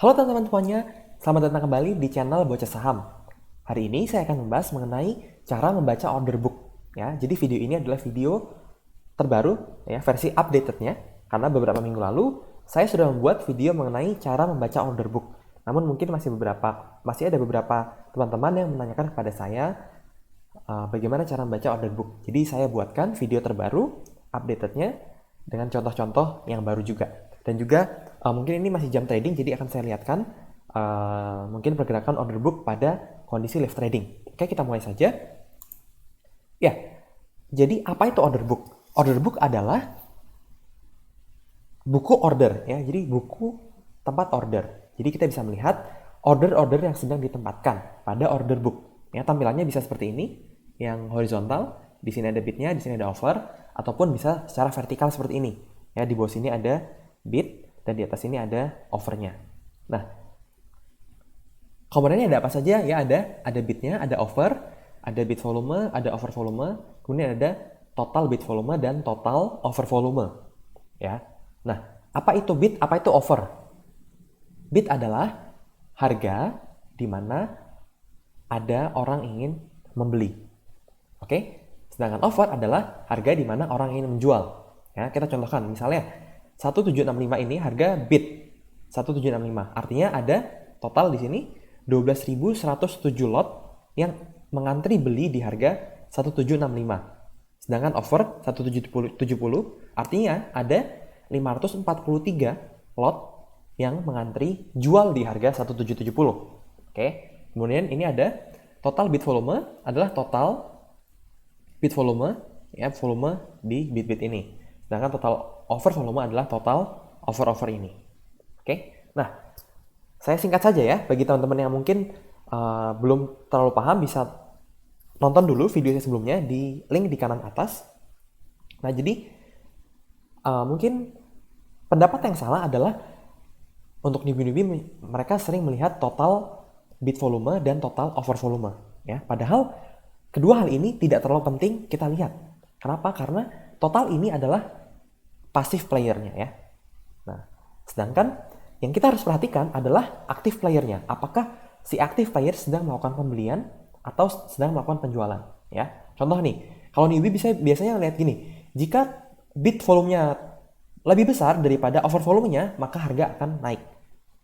Halo teman-teman semuanya, selamat datang kembali di channel Bocah Saham. Hari ini saya akan membahas mengenai cara membaca order book. Ya, jadi video ini adalah video terbaru, ya, versi updated-nya. Karena beberapa minggu lalu saya sudah membuat video mengenai cara membaca order book. Namun mungkin masih ada beberapa teman-teman yang menanyakan kepada saya bagaimana cara membaca order book. Jadi saya buatkan video terbaru, updated-nya dengan contoh-contoh yang baru juga. Dan juga mungkin ini masih jam trading, jadi akan saya lihatkan mungkin pergerakan order book pada kondisi live trading. Oke, kita mulai saja. Ya, jadi apa itu order book? Order book adalah buku order, ya. Jadi buku tempat order. Jadi kita bisa melihat order-order yang sedang ditempatkan pada order book. Ya, tampilannya bisa seperti ini, yang horizontal. Di sini ada bid-nya, di sini ada offer, ataupun bisa secara vertikal seperti ini. Ya, di bawah sini ada bid dan di atas ini ada offernya. Nah, komponennya ada apa saja? Ya, ada bid-nya, ada offer, ada bid volume, ada offer volume, kemudian ada total bid volume dan total offer volume. Ya. Nah, apa itu bid? Apa itu offer? Bid adalah harga di mana ada orang ingin membeli. Oke? Sedangkan offer adalah harga di mana orang ingin menjual. Ya, kita contohkan misalnya 1765 ini harga bid 1765. Artinya ada total di sini 12.107 lot yang mengantri beli di harga 1765. Sedangkan offer 1770 artinya ada 543 lot yang mengantri jual di harga 1770. Oke. Kemudian ini ada total bid volume adalah total bid volume, ya, volume di bid-bid ini. Sedangkan total offer volume adalah total offer-offer ini. Oke. Nah, saya singkat saja ya, bagi teman-teman yang mungkin belum terlalu paham, bisa nonton dulu video saya sebelumnya di link di kanan atas. Nah, jadi mungkin pendapat yang salah adalah untuk newbie-newbie mereka sering melihat total bid volume dan total offer volume. Ya, padahal kedua hal ini tidak terlalu penting kita lihat. Kenapa? Karena total ini adalah passive playernya, ya. Nah, sedangkan yang kita harus perhatikan adalah active playernya. Apakah si active player sedang melakukan pembelian atau sedang melakukan penjualan, ya. Contoh nih, kalau newbie biasanya lihat gini, jika bid volumenya lebih besar daripada offer volumenya, maka harga akan naik,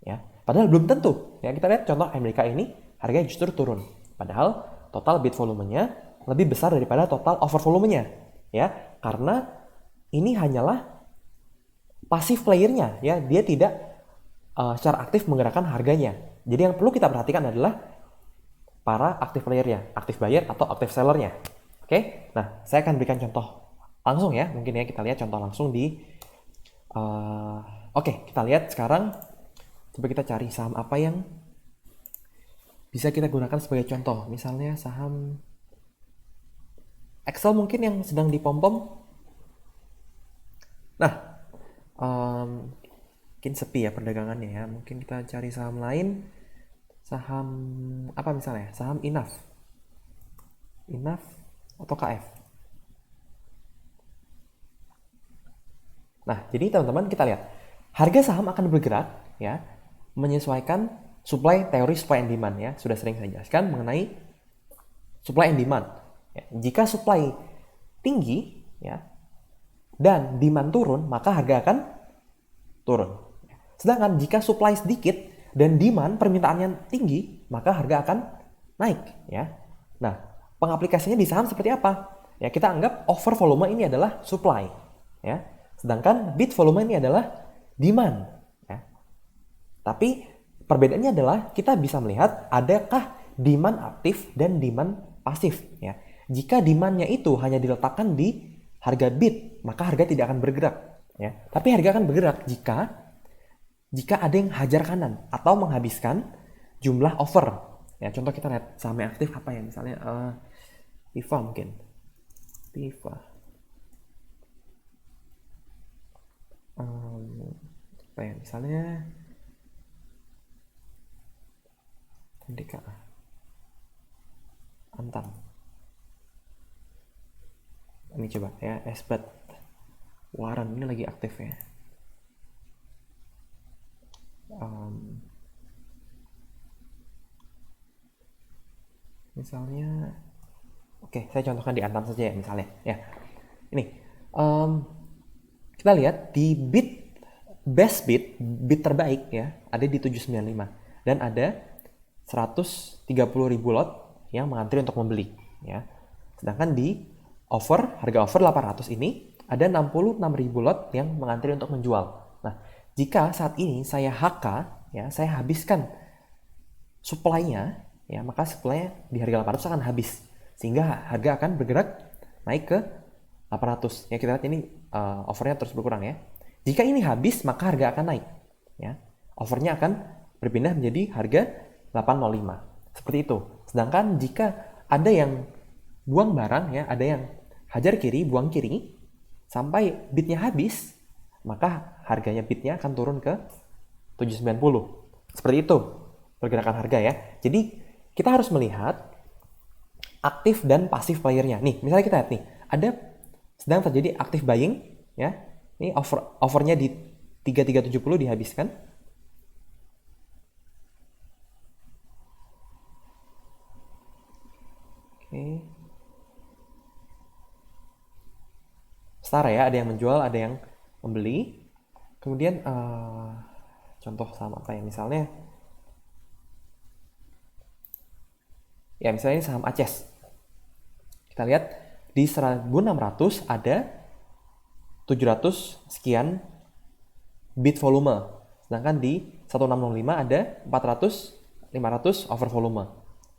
ya. Padahal belum tentu, ya. Kita lihat contoh Amerika ini, harganya justru turun. Padahal total bid volumenya lebih besar daripada total offer volumenya, ya. Karena ini hanyalah passive playernya, ya, dia tidak secara aktif menggerakkan harganya. Jadi yang perlu kita perhatikan adalah para active playernya, active buyer atau active sellernya. Oke, nah saya akan berikan contoh langsung ya, mungkin ya kita lihat contoh langsung di. Oke, kita lihat sekarang. Coba kita cari saham apa yang bisa kita gunakan sebagai contoh. Misalnya saham Excel mungkin yang sedang dipom-pom. Nah, mungkin sepi ya perdagangannya ya. Mungkin kita cari saham lain. Saham apa misalnya? Saham Inaf atau KF. Nah, jadi teman-teman kita lihat. Harga saham akan bergerak ya, menyesuaikan teori supply and demand ya. Sudah sering saya jelaskan mengenai supply and demand. Ya, jika supply tinggi ya dan demand turun, maka harga akan turun. Sedangkan jika supply sedikit dan demand permintaannya tinggi, maka harga akan naik ya. Nah, pengaplikasinya di saham seperti apa? Ya, kita anggap offer volume ini adalah supply ya. Sedangkan bid volume ini adalah demand ya. Tapi perbedaannya adalah kita bisa melihat adakah demand aktif dan demand pasif ya. Jika demandnya itu hanya diletakkan di harga bid, maka harga tidak akan bergerak ya. Tapi harga akan bergerak jika ada yang hajar kanan atau menghabiskan jumlah offer. Ya, contoh kita lihat saham yang aktif apa ya? Misalnya Viva mungkin. Viva. Apa ya? Misalnya NDKA. Antam. Ini coba ya, Esbat. Waran ini lagi aktif ya. Misalnya, oke, saya contohkan di Antam saja ya misalnya. Ya, ini em, kita lihat di best bit terbaik ya, ada di 795 dan ada 130.000 lot yang mengantri untuk membeli ya. Sedangkan di harga over 800 ini ada 66.000 lot yang mengantri untuk menjual. Nah, jika saat ini saya HK ya, saya habiskan supply-nya ya, maka supply-nya di harga 800 akan habis sehingga harga akan bergerak naik ke 800. Ya, kita lihat ini overnya terus berkurang ya. Jika ini habis, maka harga akan naik ya. Overnya akan berpindah menjadi harga 805. Seperti itu. Sedangkan jika ada yang buang barang ya, ada yang hajar kiri, buang kiri sampai bitnya habis, maka harganya bitnya akan turun ke 790. Seperti itu pergerakan harga ya. Jadi kita harus melihat aktif dan pasif playernya. Nih, misalnya kita lihat nih, ada sedang terjadi active buying ya. Ini overnya di 3370 dihabiskan. Oke. Setara ya, ada yang menjual, ada yang membeli. Kemudian contoh saham apa ya? Misalnya ini saham Aces. Kita lihat di 1600 ada 700 sekian bit volume. Sedangkan di 1605 ada 500 over volume.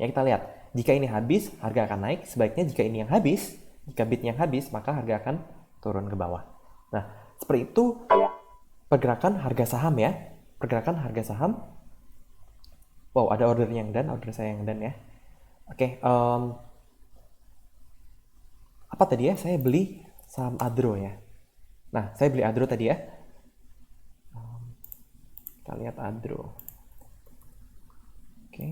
Ya, kita lihat, jika ini habis, harga akan naik. Sebaliknya jika ini yang habis, jika bitnya habis, maka harga akan turun ke bawah. Nah, seperti itu pergerakan harga saham ya. Pergerakan harga saham. Wow, ada ordernya yang done, order saya yang done ya. Oke, apa tadi ya? Saya beli saham Adro ya. Nah, saya beli Adro tadi ya. Kita lihat Adro. Oke,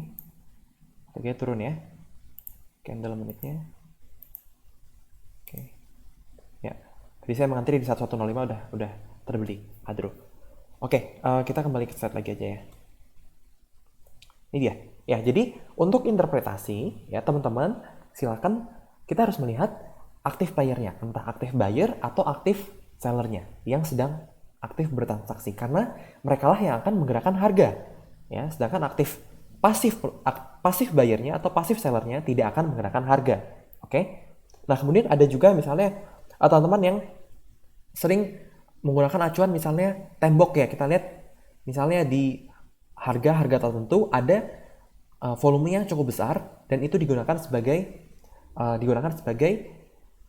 harganya turun ya. Candle menitnya. Oke, ya. Tadi saya mengantri di 1105 udah terbeli Adro. Oke, kita kembali ke slide lagi aja ya. Ini dia. Ya, jadi untuk interpretasi ya teman-teman, silakan kita harus melihat aktif playernya, entah aktif buyer atau aktif sellernya yang sedang aktif bertransaksi, karena mereka lah yang akan menggerakkan harga. Ya, sedangkan aktif pasif buyernya atau pasif sellernya tidak akan menggerakkan harga. Oke. Nah, kemudian ada juga misalnya teman-teman yang sering menggunakan acuan misalnya tembok ya. Kita lihat misalnya di harga-harga tertentu ada volume yang cukup besar dan itu digunakan sebagai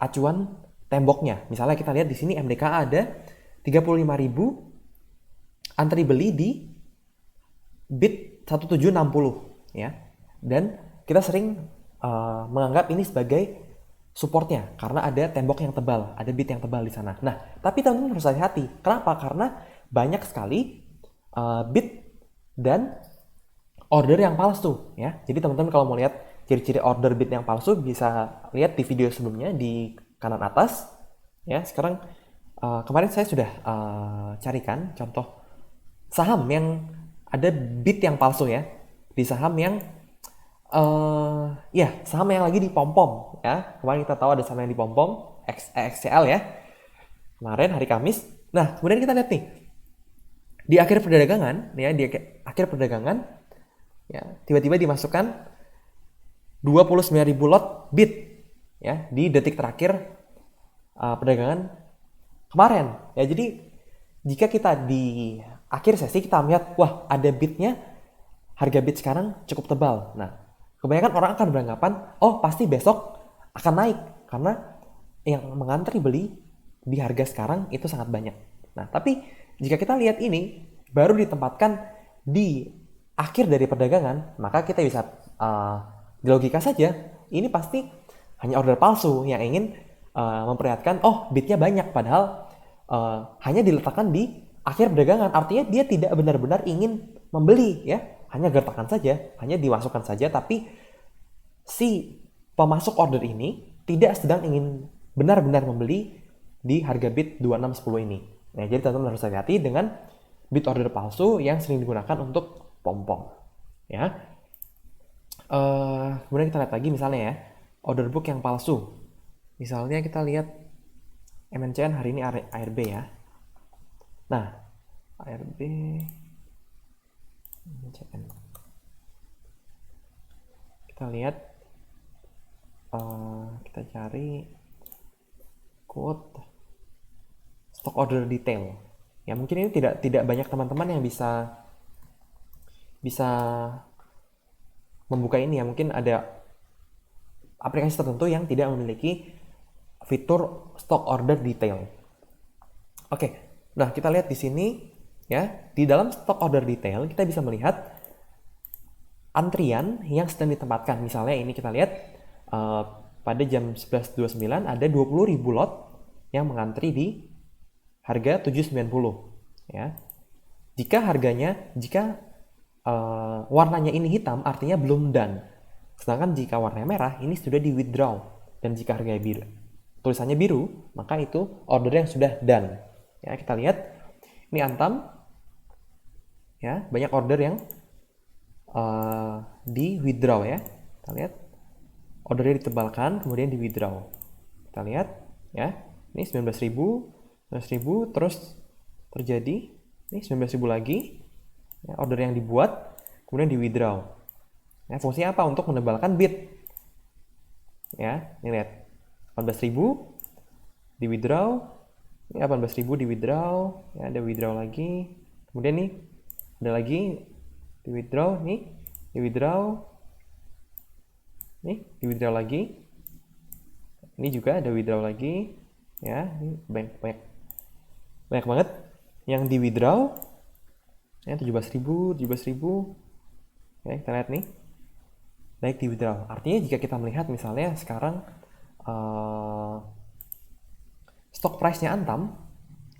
acuan temboknya. Misalnya kita lihat di sini MDKA ada 35.000 antri beli di bit 1760 ya. Dan kita sering menganggap ini sebagai supportnya karena ada tembok yang tebal, ada bit yang tebal di sana. Nah, tapi teman-teman harus hati-hati. Kenapa? Karena banyak sekali bit dan order yang palsu ya. Jadi teman-teman kalau mau lihat ciri-ciri order bit yang palsu bisa lihat di video sebelumnya di kanan atas ya. Sekarang kemarin saya sudah carikan contoh saham yang ada bit yang palsu ya. Di saham yang saham yang lagi dipom-pom ya. Kemarin kita tahu ada saham yang dipom-pom XCL ya. Kemarin hari Kamis. Nah, kemudian kita lihat nih. Di akhir perdagangan ya, tiba-tiba dimasukkan 29.000 lot bit ya di detik terakhir perdagangan kemarin. Ya, jadi jika kita di akhir sesi kita melihat wah ada bitnya, harga bit sekarang cukup tebal. Nah, kebanyakan orang akan beranggapan oh pasti besok akan naik karena yang mengantri beli di harga sekarang itu sangat banyak. Nah, tapi jika kita lihat ini baru ditempatkan di akhir dari perdagangan, maka kita bisa di logika saja ini pasti hanya order palsu yang ingin memperlihatkan oh bitnya banyak, padahal hanya diletakkan di akhir perdagangan. Artinya dia tidak benar-benar ingin membeli ya, hanya gertakan saja, hanya dimasukkan saja, tapi si pemasuk order ini tidak sedang ingin benar-benar membeli di harga bit 2610 ini. Nah, jadi teman-teman harus hati-hati dengan bit order palsu yang sering digunakan untuk pom-pom ya. Kemudian kita lihat lagi misalnya ya, order book yang palsu. Misalnya kita lihat MNCN hari ini ARB ya. Nah, ARB MNCN. Kita lihat, kita cari quote stock order detail. Ya mungkin ini tidak banyak teman-teman yang bisa membuka ini ya. Mungkin ada aplikasi tertentu yang tidak memiliki fitur stock order detail. Oke, nah kita lihat di sini ya, di dalam stock order detail kita bisa melihat antrian yang sedang ditempatkan. Misalnya ini kita lihat pada jam 11.29 ada 20.000 lot yang mengantri di harga 790 ya. Jika warnanya ini hitam artinya belum done. Sedangkan jika warnanya merah ini sudah di withdraw, dan jika harganya biru, tulisannya biru, maka itu order yang sudah done. Ya, kita lihat ini Antam ya, banyak order yang di withdraw ya. Kita lihat ordernya ditebalkan kemudian di withdraw. Kita lihat ya, ini 19.000 terus terjadi ini 19.000 lagi ya, order yang dibuat kemudian di withdraw. Ya, fungsinya apa? Untuk menebalkan bid. Ya, ini lihat 18.000 di withdraw, ini 18.000 di withdraw, ya ada withdraw lagi. Kemudian nih ada lagi di withdraw, nih di withdraw, nih di withdraw lagi. Ini juga ada withdraw lagi. Ya, ini banyak banget yang di withdraw. Ya, 17.000. Ya, kita lihat nih. Baik di withdraw. Artinya jika kita melihat misalnya sekarang stock price-nya Antam,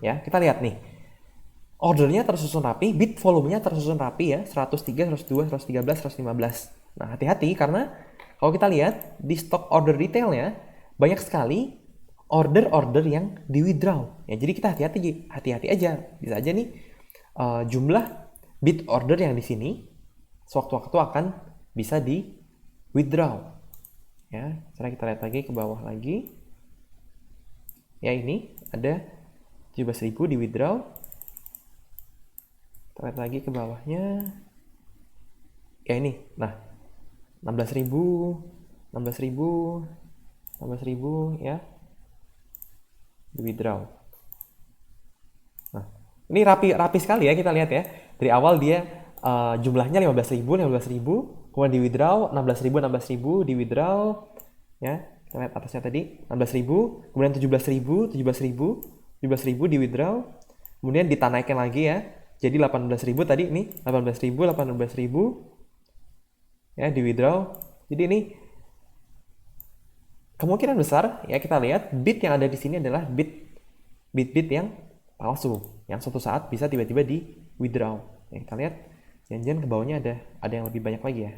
ya, kita lihat nih. Ordernya tersusun rapi, bid volumenya tersusun rapi ya, 103, 102, 113, 115. Nah, hati-hati karena kalau kita lihat di stock order detailnya banyak sekali order-order yang di withdraw. Ya, jadi kita hati-hati aja. Bisa aja nih jumlah bid order yang di sini sewaktu-waktu akan bisa di withdraw. Ya, sekarang kita lihat lagi ke bawah lagi. Ya, ini ada 17.000 di withdraw. Kita lihat lagi ke bawahnya. Ya, ini. Nah, 16.000 ya. Di withdraw. Nah, ini rapi sekali ya, kita lihat ya. Dari awal dia jumlahnya 15.000, kemudian di withdraw 16.000 di withdraw ya. Kita lihat atasnya tadi 16.000, kemudian 17.000 di withdraw, kemudian ditanaikan lagi ya. Jadi 18.000 tadi, ini 18.000 ya di withdraw. Jadi ini kemungkinan besar ya, kita lihat bid yang ada di sini adalah bid yang palsu, yang suatu saat bisa tiba-tiba di withdraw. Ya, kita lihat janjian ke bawahnya ada yang lebih banyak lagi ya.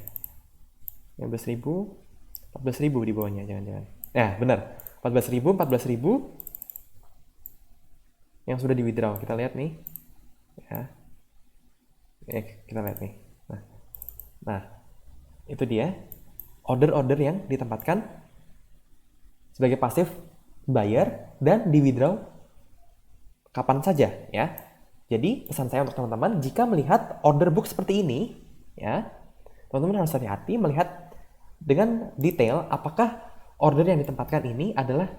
14.000 di bawahnya, jangan-jangan. Nah, benar. 14.000 yang sudah di withdraw. Kita lihat nih. Ya. Kita lihat nih. Nah, itu dia order-order yang ditempatkan sebagai pasif buyer dan di withdraw kapan saja ya. Jadi pesan saya untuk teman-teman, jika melihat order book seperti ini ya, teman-teman harus hati-hati melihat dengan detail apakah order yang ditempatkan ini adalah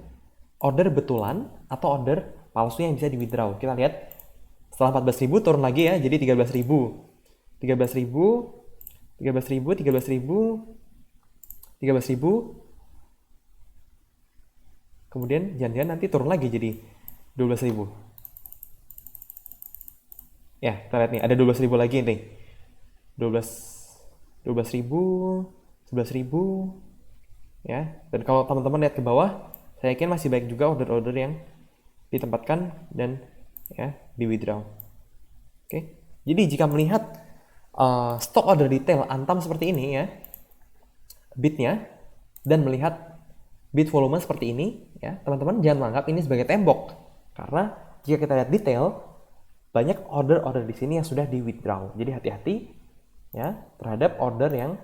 order betulan atau order palsu yang bisa di withdraw. Kita lihat setelah 14.000 turun lagi ya, jadi 13.000, kemudian jangan-jangan nanti turun lagi jadi 12.000. Ya, kita lihat nih ada 12.000 lagi nih. 12.000, 11.000 ya. Dan kalau teman-teman lihat ke bawah, saya yakin masih baik juga order-order yang ditempatkan dan ya di withdraw. Oke. Jadi jika melihat stock order detail Antam seperti ini ya, bidnya, dan melihat bid volume seperti ini ya, teman-teman jangan menganggap ini sebagai tembok, karena jika kita lihat detail banyak order-order di sini yang sudah di withdraw. Jadi hati-hati ya terhadap order yang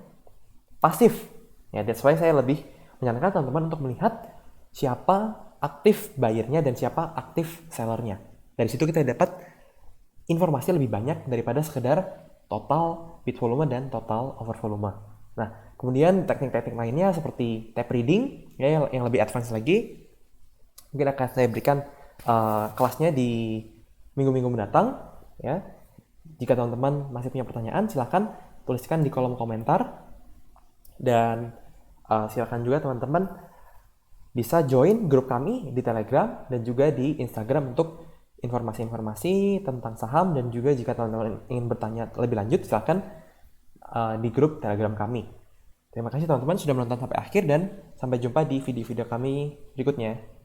pasif. Ya, that's why saya lebih menyarankan teman-teman untuk melihat siapa aktif buyernya dan siapa aktif sellernya. Dari situ kita dapat informasi lebih banyak daripada sekedar total bid volume dan total offer volume. Nah, kemudian teknik-teknik lainnya seperti tape reading ya yang lebih advance lagi. Mungkin akan saya berikan kelasnya di minggu-minggu mendatang ya. Jika teman-teman masih punya pertanyaan, silakan tuliskan di kolom komentar. Dan silakan juga teman-teman bisa join grup kami di Telegram dan juga di Instagram untuk informasi-informasi tentang saham, dan juga jika teman-teman ingin bertanya lebih lanjut, silakan di grup Telegram kami. Terima kasih teman-teman sudah menonton sampai akhir, dan sampai jumpa di video-video kami berikutnya.